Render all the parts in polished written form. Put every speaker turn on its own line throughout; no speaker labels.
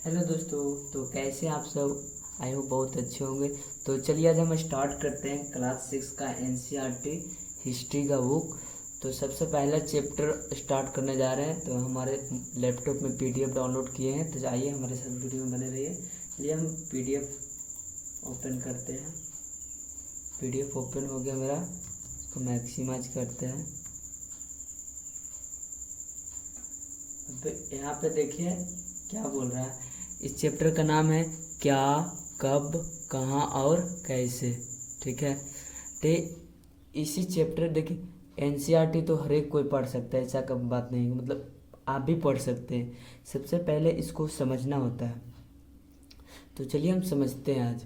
Hello दोस्तों। तो कैसे आप सब? आई होप बहुत अच्छे होंगे। तो चलिए आज हम स्टार्ट करते हैं क्लास 6 का एनसीईआरटी हिस्ट्री का बुक। तो सबसे पहला चैप्टर स्टार्ट करने जा रहे हैं। तो हमारे लैपटॉप में पीडीएफ डाउनलोड किए हैं, तो आइए हमारे साथ वीडियो में बने रहिए। चलिए हम पीडीएफ ओपन करते हैं। पीडीएफ ओपन हो गया मेरा, इसको मैक्सिमाइज करते हैं। अब यहाँ पे देखिए क्या बोल रहा है। इस चैप्टर का नाम है क्या, कब, कहाँ और कैसे। ठीक है, तो इसी चैप्टर देखिए एनसीईआरटी तो हर एक कोई पढ़ सकता है, ऐसा कब बात नहीं है, मतलब आप भी पढ़ सकते हैं। सबसे पहले इसको समझना होता है। तो चलिए हम समझते हैं, आज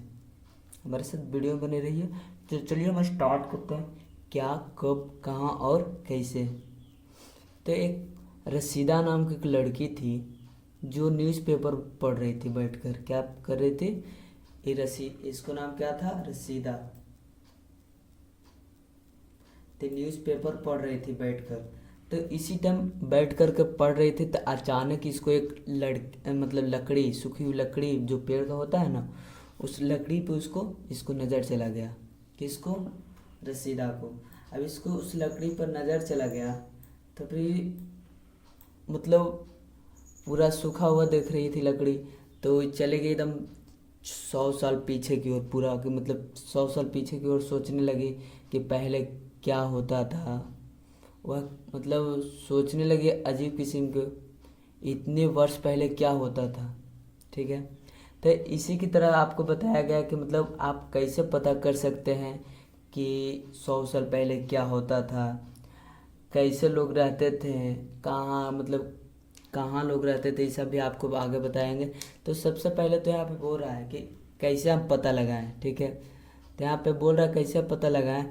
हमारे साथ वीडियो बने रहिए। तो चलिए हम स्टार्ट करते हैं। क्या, कब, कहाँ और कैसे। तो एक रसीदा नाम की एक लड़की थी जो न्यूज़पेपर पढ़ रही थी बैठकर। क्या कर रही थी? इसको नाम क्या था? रसीदा। तो न्यूज़पेपर पढ़ रही थी बैठकर। तो इसी टाइम बैठ कर के पढ़ रही थी, तो अचानक इसको एक मतलब लकड़ी, सूखी हुई लकड़ी जो पेड़ का होता है ना, उस लकड़ी पे इसको नज़र चला गया। किसको? रसीदा को। अब इसको उस लकड़ी पर नज़र चला गया, तो फिर मतलब पूरा सूखा हुआ देख रही थी लकड़ी। तो चले गई एकदम 100 साल पीछे की ओर, पूरा कि मतलब 100 साल पीछे की ओर सोचने लगी कि पहले क्या होता था। वह मतलब सोचने लगी अजीब किस्म के, इतने वर्ष पहले क्या होता था। ठीक है, तो इसी की तरह आपको बताया गया कि मतलब आप कैसे पता कर सकते हैं कि 100 साल पहले क्या होता था, कैसे लोग रहते थे, कहाँ मतलब कहाँ लोग रहते थे, ये सब भी आपको आगे बताएंगे। तो सबसे पहले तो यहाँ पे बोल रहा है कि कैसे हम पता लगाएं। ठीक है, तो यहाँ पे बोल रहा है कैसे पता लगाएं।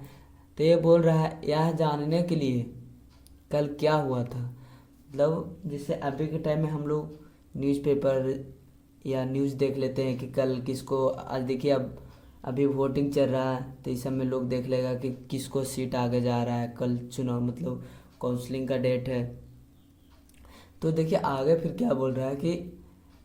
तो ये बोल रहा है यह जानने के लिए कल क्या हुआ था। मतलब जैसे अभी के टाइम में हम लोग न्यूज़पेपर या न्यूज़ देख लेते हैं कि कल किसको, आज देखिए अब अभी वोटिंग चल रहा है, तो इस सब में लोग देख लेगा कि किसको सीट आगे जा रहा है। कल चुनाव मतलब काउंसलिंग का डेट है। तो देखिए आगे फिर क्या बोल रहा है कि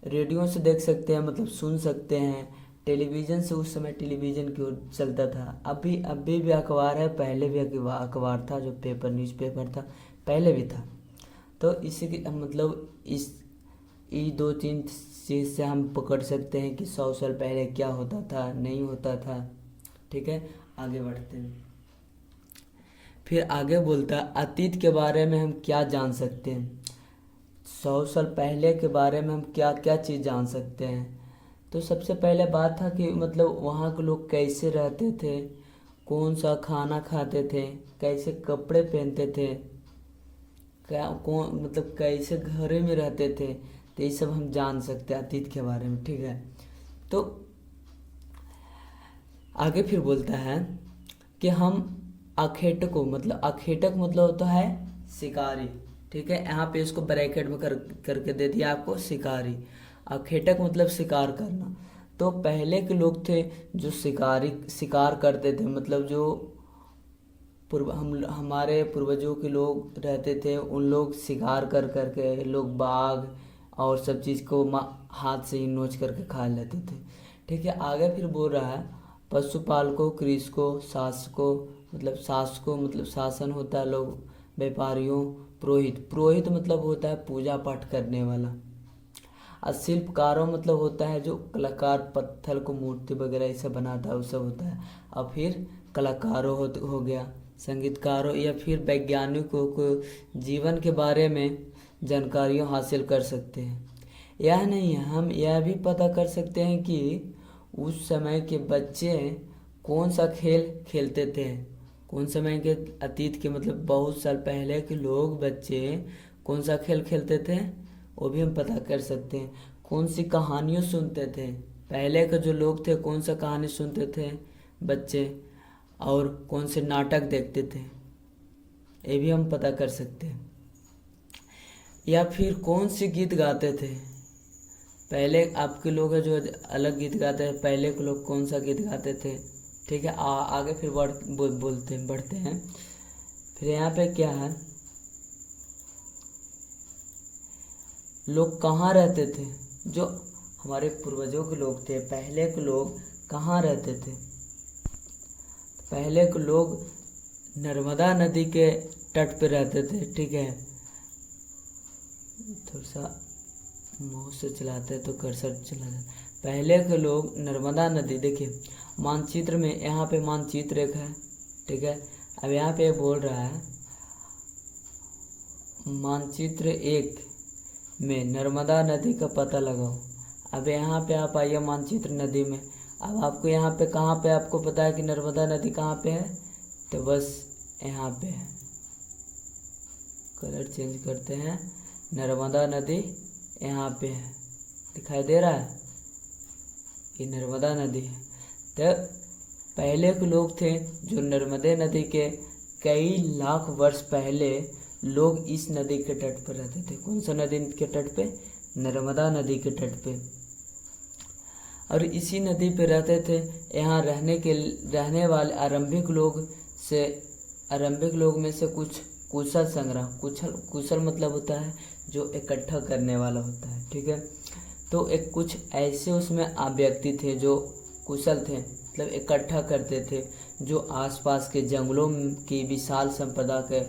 रेडियो से देख सकते हैं, मतलब सुन सकते हैं। टेलीविज़न से, उस समय टेलीविज़न की ओर चलता था। अभी भी अखबार है, पहले भी अखबार था, जो पेपर न्यूज़पेपर था पहले भी था। तो इसी की मतलब ये दो तीन चीज़ से हम पकड़ सकते हैं कि 100 साल पहले क्या होता था, नहीं होता था। ठीक है, आगे बढ़ते हैं। फिर आगे बोलता है अतीत के बारे में हम क्या जान सकते हैं। 100 साल पहले के बारे में हम क्या क्या चीज़ जान सकते हैं। तो सबसे पहले बात था कि मतलब वहाँ के लोग कैसे रहते थे, कौन सा खाना खाते थे, कैसे कपड़े पहनते थे, क्या कौन मतलब कैसे घरों में रहते थे। तो ये सब हम जान सकते हैं अतीत के बारे में। ठीक है, तो आगे फिर बोलता है कि हम अखेटकों, मतलब अखेटक मतलब होता है शिकारी। ठीक है, यहाँ पे इसको ब्रैकेट में करके दे दिया आपको, शिकारी। अखेटक मतलब शिकार करना। तो पहले के लोग थे जो शिकार करते थे, मतलब जो हमारे पूर्वजों के लोग रहते थे, उन लोग शिकार कर करके लोग बाघ और सब चीज़ को हाथ से ही नोच करके खा लेते थे। ठीक है, आगे फिर बोल रहा है पशुपालकों, कृषकों, शासकों, मतलब शासकों मतलब शासन होता है लोग, व्यापारियों, पुरोहित मतलब होता है पूजा पाठ करने वाला, और शिल्पकारों मतलब होता है जो कलाकार पत्थर को मूर्ति वगैरह ऐसा बनाता है, वो सब होता है। और फिर कलाकारों हो गया, संगीतकारों या फिर वैज्ञानिकों को जीवन के बारे में जानकारियाँ हासिल कर सकते हैं। यह नहीं है, हम यह भी पता कर सकते हैं कि उस समय के बच्चे कौन सा खेल खेलते थे। कौन समय के, अतीत के मतलब बहुत साल पहले के लोग बच्चे कौन सा खेल खेलते थे, वो भी हम पता कर सकते हैं। कौन सी कहानियों सुनते थे, पहले के जो लोग थे कौन सा कहानी सुनते थे बच्चे, और कौन से नाटक देखते थे, ये भी हम पता कर सकते हैं। या फिर कौन से गीत गाते थे, पहले आपके लोग हैं जो अलग गीत गाते हैं, पहले के लोग कौन सा गीत गाते थे। ठीक है, आगे फिर बढ़ते हैं। फिर यहाँ पे क्या है, लोग कहाँ रहते थे, जो हमारे पूर्वजों के लोग थे, पहले के लोग कहाँ रहते थे? पहले के लोग नर्मदा नदी के तट पे रहते थे, ठीक है। थोड़ा सा माउस से चलाते हैं तो कर्सर चला जाता है। पहले के लोग नर्मदा नदी, देखिए मानचित्र में, यहाँ पे मानचित्र एक है, ठीक है। अब यहाँ पे बोल रहा है मानचित्र 1 में नर्मदा नदी का पता लगाओ। अब यहाँ पे आप आइए मानचित्र नदी में। अब आपको यहाँ पे कहाँ पे आपको पता है कि नर्मदा नदी कहाँ पे है, तो बस यहाँ पे है। कलर चेंज करते हैं, नर्मदा नदी यहाँ पे है, दिखाई दे रहा है, ये नर्मदा नदी है। तो पहले के लोग थे जो नर्मदे नदी के कई लाख वर्ष पहले लोग इस नदी के तट पर रहते थे। कौन सा नदी के तट पे? नर्मदा नदी के तट पे। और इसी नदी पे रहते थे। यहाँ रहने वाले आरंभिक लोग में से कुछ कुशल संग्रह, कुशल मतलब होता है जो इकट्ठा करने वाला होता है, ठीक है। तो एक कुछ ऐसे उसमें व्यक्ति थे जो कुशल थे, मतलब इकट्ठा करते थे, जो आसपास के जंगलों की विशाल संपदा के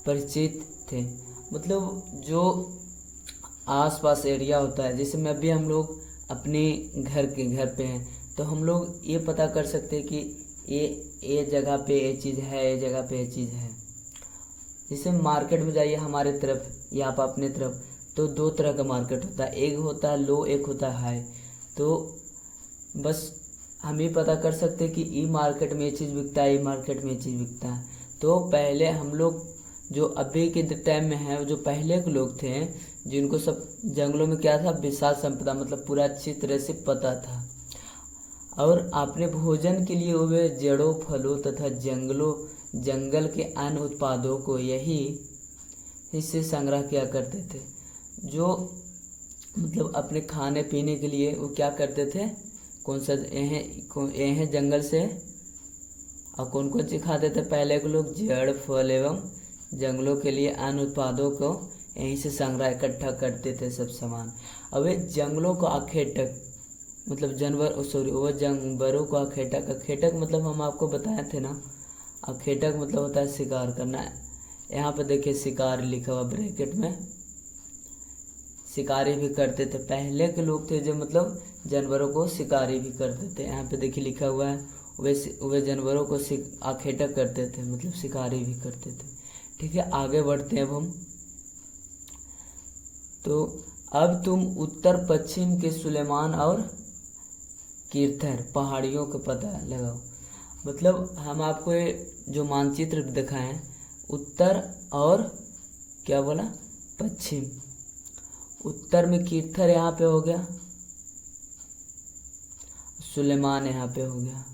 परिचित थे। मतलब जो आसपास एरिया होता है, जैसे में अभी हम लोग अपने घर पे हैं, तो हम लोग ये पता कर सकते हैं कि ये जगह पे ये चीज़ है, ये जगह पे ये चीज़ है। जैसे मार्केट में जाइए हमारे तरफ या आप अपने तरफ, तो 2 तरह का मार्केट होता है, एक होता है लो, एक होता है हाई। तो बस हम ये पता कर सकते हैं कि ई मार्केट में ये चीज़ बिकता है, ई मार्केट में ये चीज़ बिकता है। तो पहले हम लोग जो अभी के टाइम में है, जो पहले के लोग थे जिनको सब जंगलों में क्या था, विशाल संपदा, मतलब पूरा अच्छी तरह से पता था। और अपने भोजन के लिए वे जड़ों, फलों तथा जंगल के अन्य उत्पादों को यही हिस्से संग्रह किया करते थे। जो मतलब अपने खाने पीने के लिए वो क्या करते थे, कौन सा यह जंगल से, और कौन कौन सी खाते थे पहले के लोग? जड़, फल एवं जंगलों के लिए अन्य उत्पादों को यहीं से संग्रह इकट्ठा करते थे सब सामान। अब ये जंगलों को आखेटक, मतलब वो जानवरों को आखेटक मतलब हम आपको बताए थे ना, आखेटक मतलब होता है शिकार करना। यहाँ पे देखिए शिकार लिखा हुआ ब्रैकेट में, शिकारी भी करते थे। पहले के लोग थे जो मतलब जानवरों को शिकारी भी करते थे। यहाँ पे देखिए लिखा हुआ है वे जानवरों को आखेटक करते थे, मतलब शिकारी भी करते थे, ठीक है। आगे बढ़ते हैं अब हम। तो अब तुम उत्तर पश्चिम के सुलेमान और कीर्थर पहाड़ियों का पता लगाओ। मतलब हम आपको जो मानचित्र दिखाएं, उत्तर और क्या बोला, पश्चिम। उत्तर में कीर्थर यहाँ पे हो गया, सुलेमान यहाँ पे हो गया।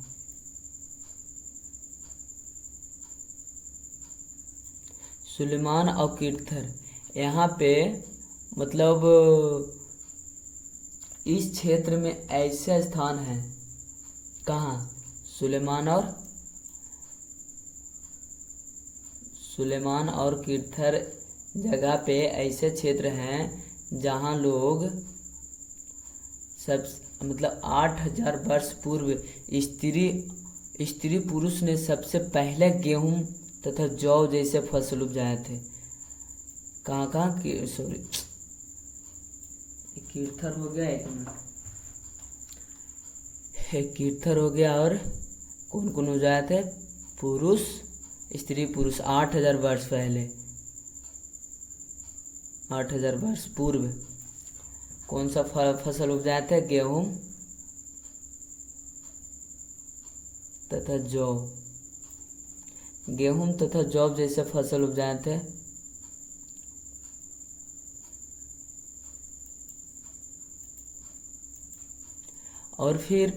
सुलेमान और कीर्थर यहाँ पे, मतलब इस क्षेत्र में ऐसे स्थान हैं, कहाँ? सुलेमान और कीर्थर जगह पे ऐसे क्षेत्र हैं जहाँ लोग सब मतलब 8000 वर्ष पूर्व स्त्री पुरुष ने सबसे पहले गेहूं तथा जौ जैसे फसल उपजाए थे। कहाँ सॉरी, कीर्थर हो गया, एक कीर्थर हो गया, और कौन कौन उपजाए थे? पुरुष, स्त्री पुरुष 8000 वर्ष पहले, 8000 वर्ष पूर्व कौन सा फसल उपजाए थे? गेहूं तथा जौ। गेहूं तथा जौ जैसे फसल उपजाए थे। और फिर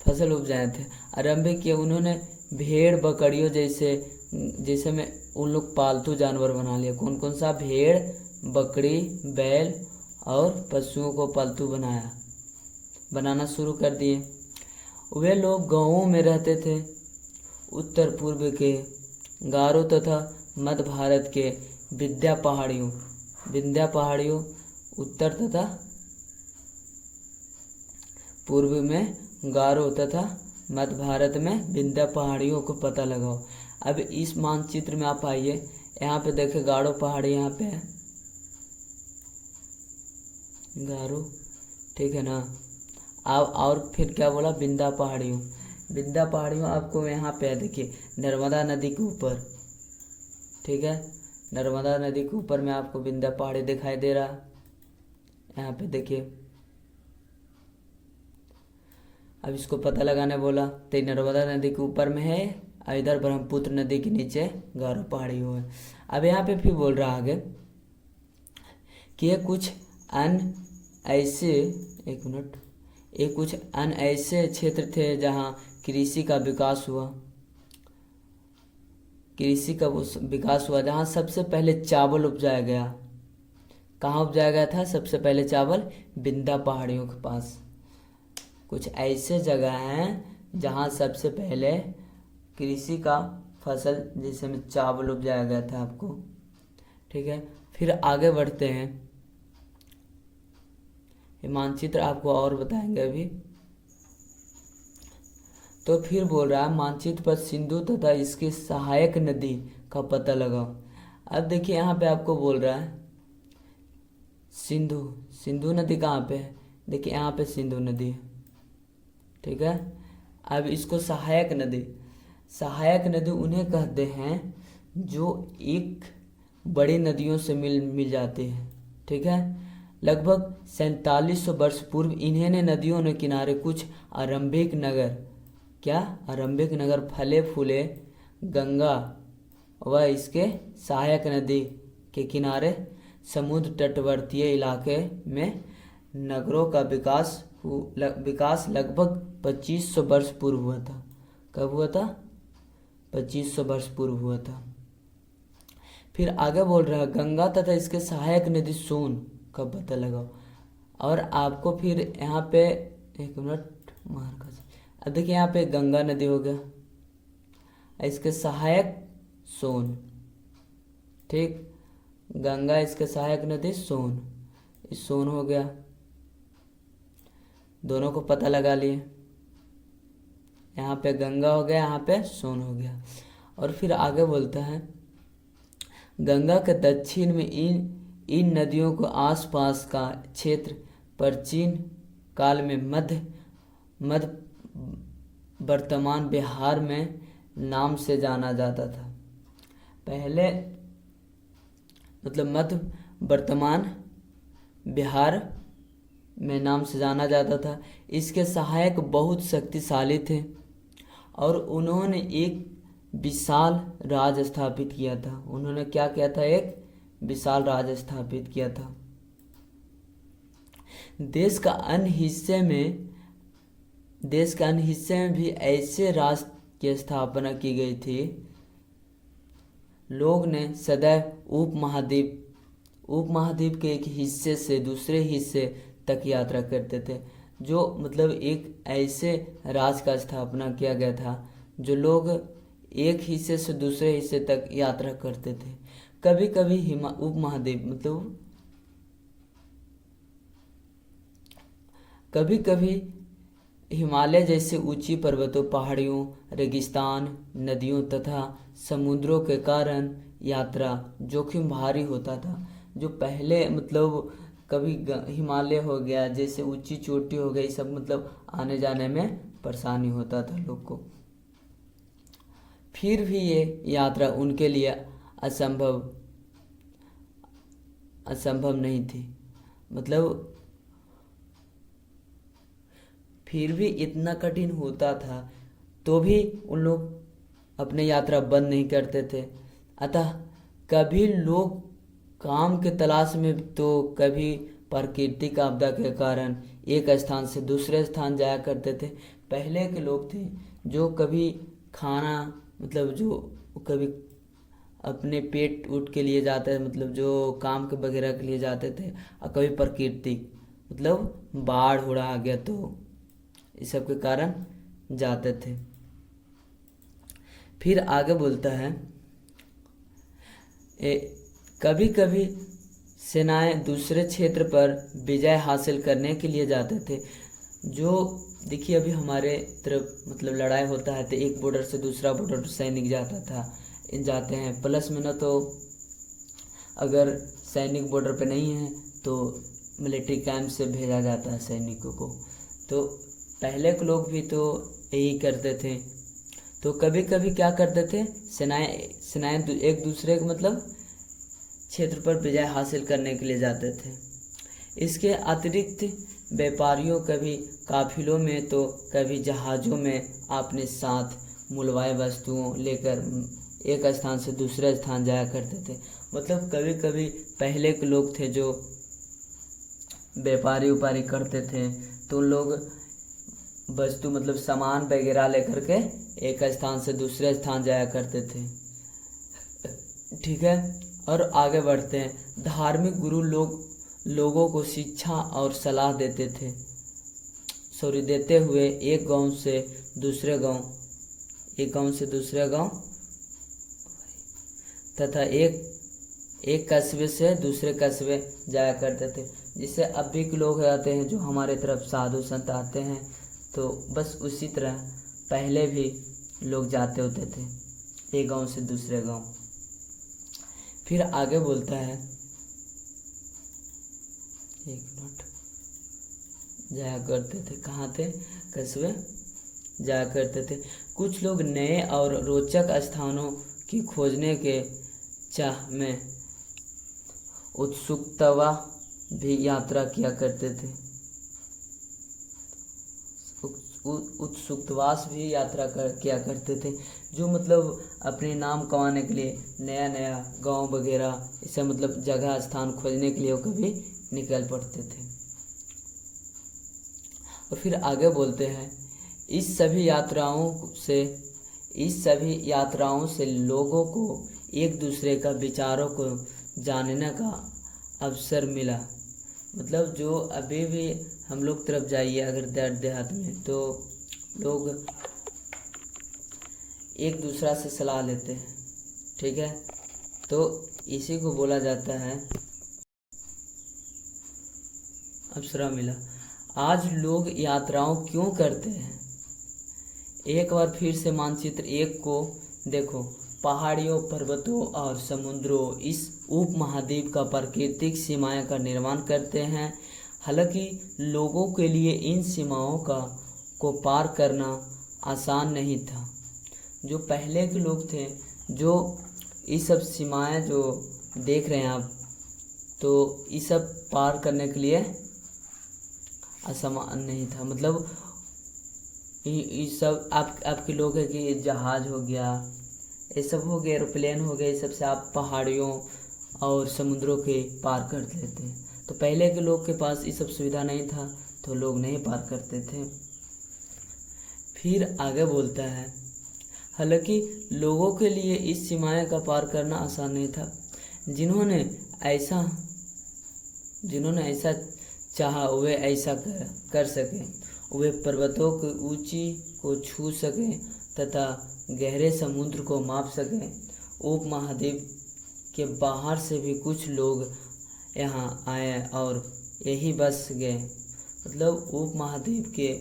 फसल उपजाए थे। आरंभिक किए उन्होंने भेड़ बकरियों जैसे में उन लोग पालतू जानवर बना लिया। कौन कौन सा? भेड़, बकरी, बैल और पशुओं को पालतू बनाना शुरू कर दिए। वे लोग गांवों में रहते थे। उत्तर पूर्व के गारो तथा मध्य भारत के विंध्या पहाड़ियों, उत्तर तथा पूर्व में गारो तथा मध्य भारत में विंध्य पहाड़ियों को पता लगाओ। अब इस मानचित्र में आप आइए, यहाँ पे देखें गारो पहाड़ी यहाँ पे है, गारो, ठीक है ना। अब और फिर क्या बोला, विंध्य पहाड़ियों। विंध्य पहाड़ियों आपको यहाँ पे है, देखिए नर्मदा नदी के ऊपर, ठीक है, नर्मदा नदी के ऊपर में आपको विंध्य पहाड़ी दिखाई दे रहा है। यहाँ पे देखिए, अब इसको पता लगाने बोला तो नर्मदा नदी के ऊपर में है, और इधर ब्रह्मपुत्र नदी के नीचे गारो पहाड़ी हो है। अब यहाँ पे फिर बोल रहा आगे कि ये कुछ अन्य ऐसे, एक मिनट, ये कुछ अन्य ऐसे क्षेत्र थे जहाँ कृषि का विकास हुआ, कृषि का वो विकास हुआ जहाँ सबसे पहले चावल उपजाया गया। कहाँ उपजाया गया था सबसे पहले चावल? विंध्य पहाड़ियों के पास। कुछ ऐसे जगह हैं जहाँ सबसे पहले कृषि का फसल जैसे में चावल उपजाया गया था आपको, ठीक है। फिर आगे बढ़ते हैं, ये मानचित्र आपको और बताएंगे अभी। तो फिर बोल रहा है मानचित्र पर सिंधु तथा इसकी सहायक नदी का पता लगाओ। अब देखिए यहाँ पे आपको बोल रहा है सिंधु, सिंधु नदी कहाँ पे है? देखिए यहाँ पे सिंधु नदी है, ठीक है। अब इसको सहायक नदी, सहायक नदी उन्हें कहते हैं जो एक बड़ी नदियों से मिल जाती है, ठीक है। लगभग 4700 वर्ष पूर्व इन्हें नदियों ने किनारे कुछ आरंभिक नगर, क्या आरंभिक नगर फले फूले गंगा व इसके सहायक नदी के किनारे समुद्र तटवर्तीय इलाके में नगरों का विकास लगभग 2500 वर्ष पूर्व हुआ था। कब हुआ था? 2500 वर्ष पूर्व हुआ था। फिर आगे बोल रहा है गंगा तथा इसके सहायक नदी सोन का पता लगाओ। और आपको फिर यहाँ पे, एक मिनट मार का, अब देखिए यहाँ पे गंगा नदी हो गया, इसके सहायक सोन, ठीक, गंगा इसके सहायक नदी सोन, इस सोन हो गया, दोनों को पता लगा लिए। यहाँ पे गंगा हो गया, यहाँ पे सोन हो गया। और फिर आगे बोलता है गंगा के दक्षिण में इन नदियों को आसपास का क्षेत्र प्राचीन काल में मध्य वर्तमान बिहार में नाम से जाना जाता था। पहले मतलब मध्य वर्तमान बिहार में नाम से जाना जाता था। इसके सहायक बहुत शक्तिशाली थे और उन्होंने एक विशाल राज स्थापित किया था। उन्होंने क्या किया था? एक विशाल राज स्थापित किया था। देश का अन्य हिस्से में भी ऐसे राज की स्थापना की गई थी। लोग ने सदैव उपमहाद्वीप के एक हिस्से से दूसरे हिस्से तक यात्रा करते थे। जो मतलब एक ऐसे राज का स्थापना किया गया था जो लोग एक हिस्से से दूसरे हिस्से तक यात्रा करते थे। कभी कभी उपमहाद्वीप मतलब कभी कभी हिमालय जैसे ऊंची पर्वतों, पहाड़ियों, रेगिस्तान, नदियों तथा समुद्रों के कारण यात्रा जोखिम भारी होता था। जो पहले मतलब कभी हिमालय हो गया, जैसे ऊंची चोटी हो गई, सब मतलब आने जाने में परेशानी होता था लोग को। फिर भी ये यात्रा उनके लिए असंभव नहीं थी। मतलब फिर भी इतना कठिन होता था तो भी उन लोग अपनी यात्रा बंद नहीं करते थे। अतः कभी लोग काम के तलाश में तो कभी प्राकृतिक आपदा के कारण एक स्थान से दूसरे स्थान जाया करते थे। पहले के लोग थे जो कभी खाना मतलब जो कभी अपने पेट उठ के लिए जाते थे, मतलब जो काम के वगैरह के लिए जाते थे, और कभी प्राकृतिक मतलब बाढ़ उड़ा आ गया तो इस सब के कारण जाते थे। फिर आगे बोलता है कभी कभी सेनाएं दूसरे क्षेत्र पर विजय हासिल करने के लिए जाते थे। जो देखिए अभी हमारे तरफ मतलब लड़ाई होता है तो एक बॉर्डर से दूसरा बॉर्डर सैनिक जाता था, जाते हैं। प्लस में ना तो अगर सैनिक बॉर्डर पे नहीं है तो मिलिट्री कैंप से भेजा जाता है सैनिकों को। तो पहले के लोग भी तो यही करते थे। तो कभी कभी क्या करते थे, सेनाएं एक दूसरे के मतलब क्षेत्र पर विजय हासिल करने के लिए जाते थे। इसके अतिरिक्त व्यापारियों कभी काफिलों में तो कभी जहाज़ों में अपने साथ मूल्यवान वस्तुओं लेकर एक स्थान से दूसरे स्थान जाया करते थे। मतलब कभी कभी पहले के लोग थे जो व्यापारी उपारी करते थे तो उन लोग वस्तु मतलब सामान वगैरह लेकर के एक स्थान से दूसरे स्थान जाया करते थे। ठीक है, और आगे बढ़ते हैं। धार्मिक गुरु लोगों को शिक्षा और सलाह देते हुए एक गांव से दूसरे गांव तथा एक कस्बे से दूसरे कस्बे जाया करते थे। जिससे अब भी लोग आते हैं जो हमारे तरफ साधु संत आते हैं, तो बस उसी तरह पहले भी लोग जाते होते थे एक गांव से दूसरे गांव। फिर आगे बोलता है, एक मिनट, जाया करते थे, कहाँ थे, कस्बे जाया करते थे। कुछ लोग नए और रोचक स्थानों की खोजने के चाह में उत्सुकता भी यात्रा किया करते थे। उत्सुकवास भी यात्रा किया करते थे, जो मतलब अपने नाम कमाने के लिए नया नया गांव वगैरह इसे मतलब जगह स्थान खोजने के लिए वो कभी निकल पड़ते थे। और फिर आगे बोलते हैं, इस सभी यात्राओं से लोगों को एक दूसरे का विचारों को जानने का अवसर मिला। मतलब जो अभी भी हम लोग तरफ जाइए अगर देहात में, तो लोग एक दूसरा से सलाह लेते हैं। ठीक है, तो इसी को बोला जाता है अवसर मिला। आज लोग यात्राओं क्यों करते हैं? एक बार फिर से मानचित्र एक को देखो। पहाड़ियों, पर्वतों और समुद्रों इस उपमहाद्वीप का प्राकृतिक सीमाएं का निर्माण करते हैं। हालांकि लोगों के लिए इन सीमाओं को पार करना आसान नहीं था। जो पहले के लोग थे, जो ये सब सीमाएं जो देख रहे हैं आप, तो ये सब पार करने के लिए आसान नहीं था। मतलब ये सब आपके लोग है कि जहाज़ हो गया, ये सब हो गया, एरोप्लेन हो गया, ये सब से आप पहाड़ियों और समुद्रों के पार कर लेते हैं। तो पहले के लोग के पास ये सब सुविधा नहीं था, तो लोग नहीं पार करते थे। फिर आगे बोलता है, हालांकि लोगों के लिए इस सीमाएं का पार करना आसान नहीं था। जिन्होंने ऐसा चाहा वे ऐसा कर सके। वे पर्वतों की ऊंची को छू सके तथा गहरे समुद्र को माप सके। उपमहाद्वीप के बाहर से भी कुछ लोग यहाँ आए और यही बस गए। मतलब उपमहाद्वीप के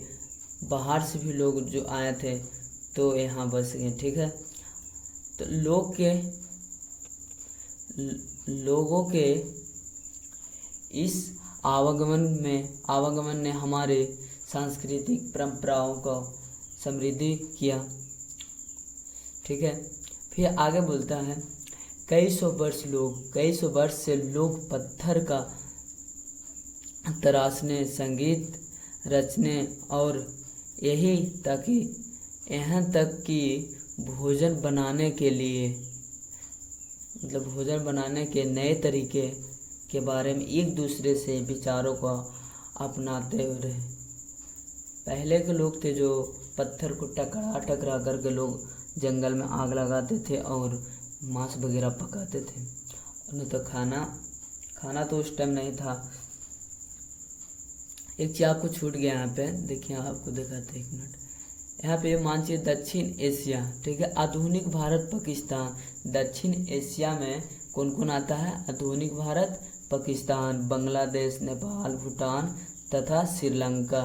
बाहर से भी लोग जो आए थे तो यहाँ बस गए। ठीक है, तो लोगों के इस आवागमन ने हमारे सांस्कृतिक परंपराओं को समृद्धि किया। ठीक है, फिर आगे बोलता है, कई सौ वर्ष से लोग पत्थर का तराशने, संगीत रचने और यहाँ तक कि भोजन बनाने के नए तरीके के बारे में एक दूसरे से विचारों को अपनाते रहे। पहले के लोग थे जो पत्थर को टकरा करके लोग जंगल में आग लगाते थे और मांस वगैरह पकाते थे। नहीं तो खाना तो उस टाइम नहीं था। एक चीज़ आपको छूट गया यहाँ पे, देखिए आपको दिखाते हैं, एक मिनट। यहाँ पे मानचित्र दक्षिण एशिया। ठीक है, आधुनिक भारत पाकिस्तान। दक्षिण एशिया में कौन कौन आता है? आधुनिक भारत, पाकिस्तान, बांग्लादेश, नेपाल, भूटान तथा श्रीलंका।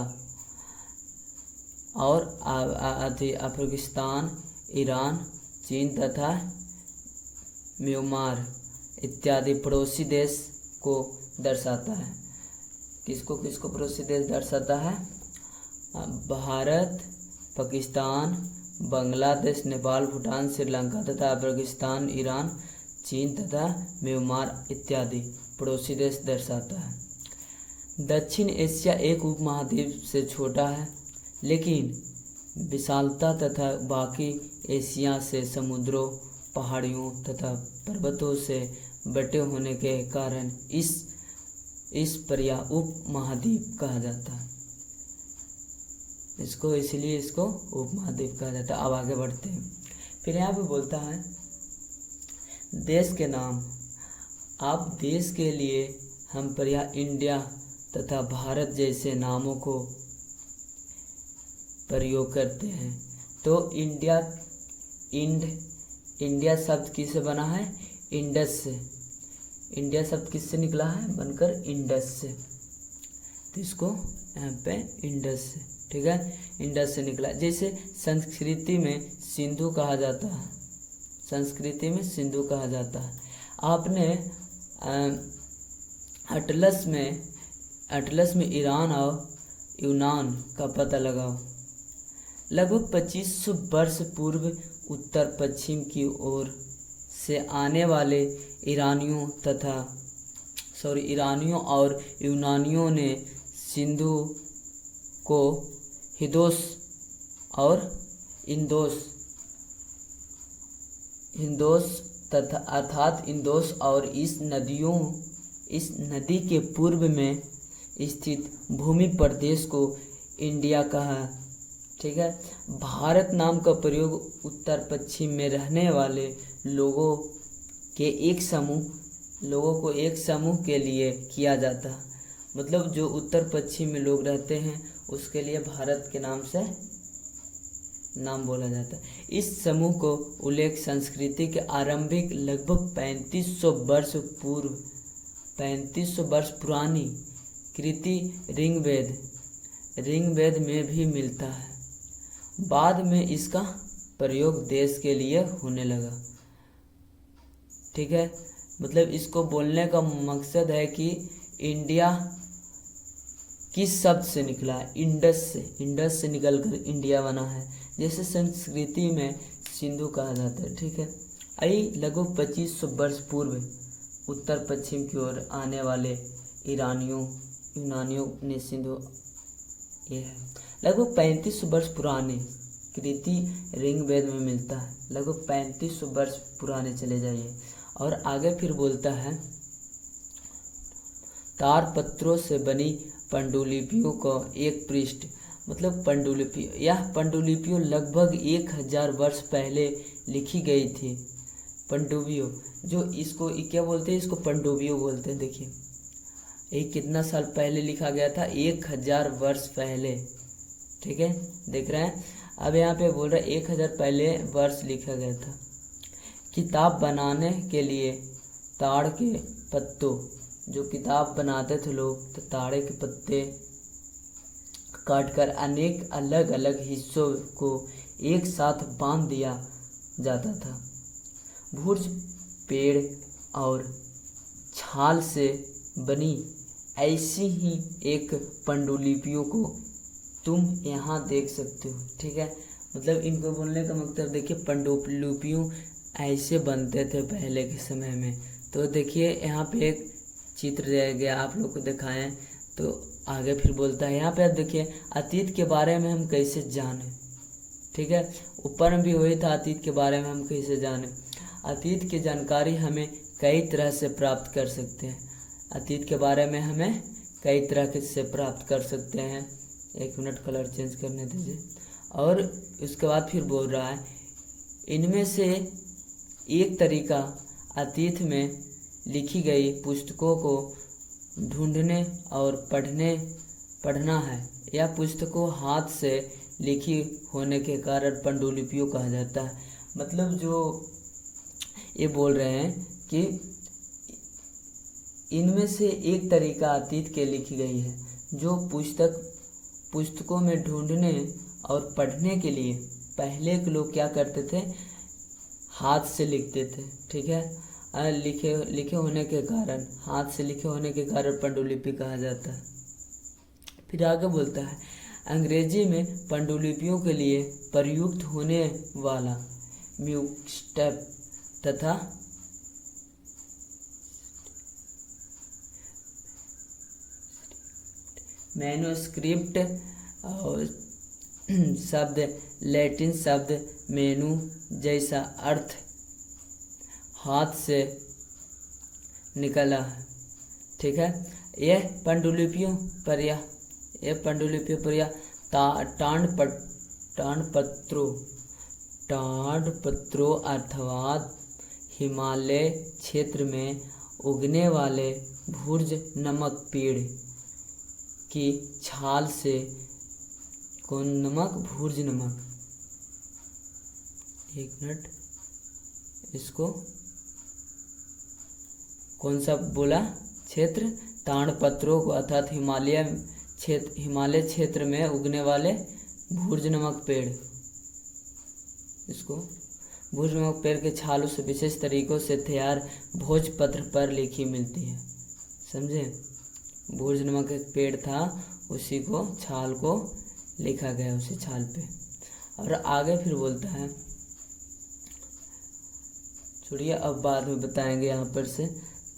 और अफगानिस्तान, ईरान, चीन तथा म्यांमार इत्यादि पड़ोसी देश को दर्शाता है। किसको किसको पड़ोसी देश दर्शाता है? भारत, पाकिस्तान, बांग्लादेश, नेपाल, भूटान, श्रीलंका तथा अफगानिस्तान, ईरान, चीन तथा म्यांमार इत्यादि पड़ोसी देश दर्शाता है। दक्षिण एशिया एक उपमहाद्वीप से छोटा है, लेकिन विशालता तथा बाकी एशिया से समुद्रों, पहाड़ियों तथा पर्वतों से बटे होने के कारण इस पर यह उपमहाद्वीप कहा जाता है। इसलिए इसको उपमहाद्वीप कहा जाता है। अब आगे बढ़ते हैं। फिर यहाँ पे बोलता है देश के नाम। आप देश के लिए हम पर यह इंडिया तथा भारत जैसे नामों को प्रयोग करते हैं। तो इंडिया शब्द किससे बना है? इंडस से। इंडिया शब्द किससे निकला है? बनकर इंडस से। तो इसको यहाँ पे इंडस से, ठीक है, इंडस से निकला। जैसे संस्कृति में सिंधु कहा जाता है, संस्कृति में सिंधु कहा जाता है। आपने अटलस में ईरान और यूनान का पता लगाओ। लगभग 2500 वर्ष पूर्व उत्तर पश्चिम की ओर से आने वाले ईरानियों और यूनानियों ने सिंधु को हिंदोस तथा अर्थात इंदोस और इस नदी के पूर्व में स्थित भूमि प्रदेश को इंडिया कहा, ठीक है। भारत नाम का प्रयोग उत्तर पश्चिम में रहने वाले लोगों को एक समूह के लिए किया जाता है। मतलब जो उत्तर पश्चिम में लोग रहते हैं उसके लिए भारत के नाम से नाम बोला जाता है। इस समूह को उल्लेख संस्कृति के आरंभिक लगभग 3500 वर्ष पुरानी कृति ऋग्वेद में भी मिलता है। बाद में इसका प्रयोग देश के लिए होने लगा, ठीक है। मतलब इसको बोलने का मकसद है कि इंडिया किस शब्द से निकला है? इंडस से निकलकर इंडिया बना है। जैसे संस्कृति में सिंधु कहा जाता है, ठीक है। लगभग 2500 वर्ष पूर्व उत्तर पश्चिम की ओर आने वाले यूनानियों ने सिंधु, ये है लगभग 3500 वर्ष पुराने कृति ऋग्वेद में मिलता है। लगभग 3500 वर्ष पुराने चले जाइए। और आगे फिर बोलता है तार पत्रों से बनी पांडुलिपियों का एक पृष्ठ। मतलब पांडुलिपियों लगभग 1000 वर्ष पहले लिखी गई थी। पांडुलिपियों जो इसको क्या बोलते हैं? इसको पांडुलिपियों बोलते हैं। देखिए ये कितना साल पहले लिखा गया था? 1000 वर्ष पहले, ठीक है, देख रहे हैं। अब यहाँ पे बोल रहा है 1000 पहले वर्ष लिखा गया था। किताब बनाने के लिए ताड़ के पत्तों, जो किताब बनाते थे लोग, तो ताड़े के पत्ते काटकर अनेक अलग अलग हिस्सों को एक साथ बांध दिया जाता था। भुर्ज पेड़ और छाल से बनी ऐसी ही एक पांडुलिपियों को तुम यहाँ देख सकते हो, ठीक है। मतलब इनको बोलने का मतलब देखिए पांडुलिपियों ऐसे बनते थे पहले के समय में। तो देखिए यहाँ पे एक चित्र रह गया, आप लोग को दिखाएं। तो आगे फिर बोलता है यहाँ पे आप देखिए अतीत के बारे में हम कैसे जाने, ठीक है। ऊपर में भी वही था, अतीत के बारे में हम कैसे जाने। अतीत की जानकारी हमें कई तरह से प्राप्त कर सकते हैं। अतीत के बारे में हमें कई तरह से प्राप्त कर सकते हैं। एक मिनट कलर चेंज करने दीजिए। और उसके बाद फिर बोल रहा है इनमें से एक तरीका अतीत में लिखी गई पुस्तकों को ढूंढने और पढ़ना है। यह पुस्तकों हाथ से लिखी होने के कारण पांडुलिपियों कहा जाता है। मतलब जो ये बोल रहे हैं कि इनमें से एक तरीका अतीत के लिखी गई है जो पुस्तकों में ढूंढने और पढ़ने के लिए पहले के लोग क्या करते थे, हाथ से लिखते थे, ठीक है। लिखे होने के कारण, हाथ से लिखे होने के कारण पांडुलिपि कहा जाता है। फिर आगे बोलता है, अंग्रेजी में पांडुलिपियों के लिए प्रयुक्त होने वाला म्यूटस्टेप तथा मैन्युस्क्रिप्ट और शब्द लैटिन शब्द मेनू जैसा अर्थ हाथ से निकला है, ठीक है। यह पांडुलिपियों पर या ताड़पत्रों अर्थात हिमालय क्षेत्र में उगने वाले भुर्ज नमक पेड़ की छाल से, कौन नमक, भुर्ज नमक, एक मिनट, इसको कौन सा बोला क्षेत्र, ताड़पत्रों को अर्थात हिमालय क्षेत्र में उगने वाले भुर्ज नमक पेड़, इसको भुर्ज नमक पेड़ के छालों से विशेष तरीकों से तैयार भोजपत्र पर लिखी मिलती है, समझे। भुर्ज नमक एक पेड़ था, उसी को छाल को लिखा गया उसी छाल पे। और आगे फिर बोलता है, छोड़िए अब बाद में बताएंगे यहाँ पर से,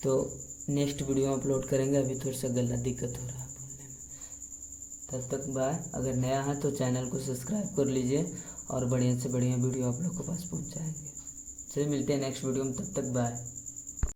तो नेक्स्ट वीडियो में अपलोड करेंगे। अभी थोड़ा सा गला दिक्कत हो रहा है बोलने में। तब तक बाय। अगर नया है तो चैनल को सब्सक्राइब कर लीजिए और बढ़िया से बढ़िया वीडियो आप लोग के पास पहुँचाएंगे। चलिए मिलते हैं नेक्स्ट वीडियो में, तब तक बाय।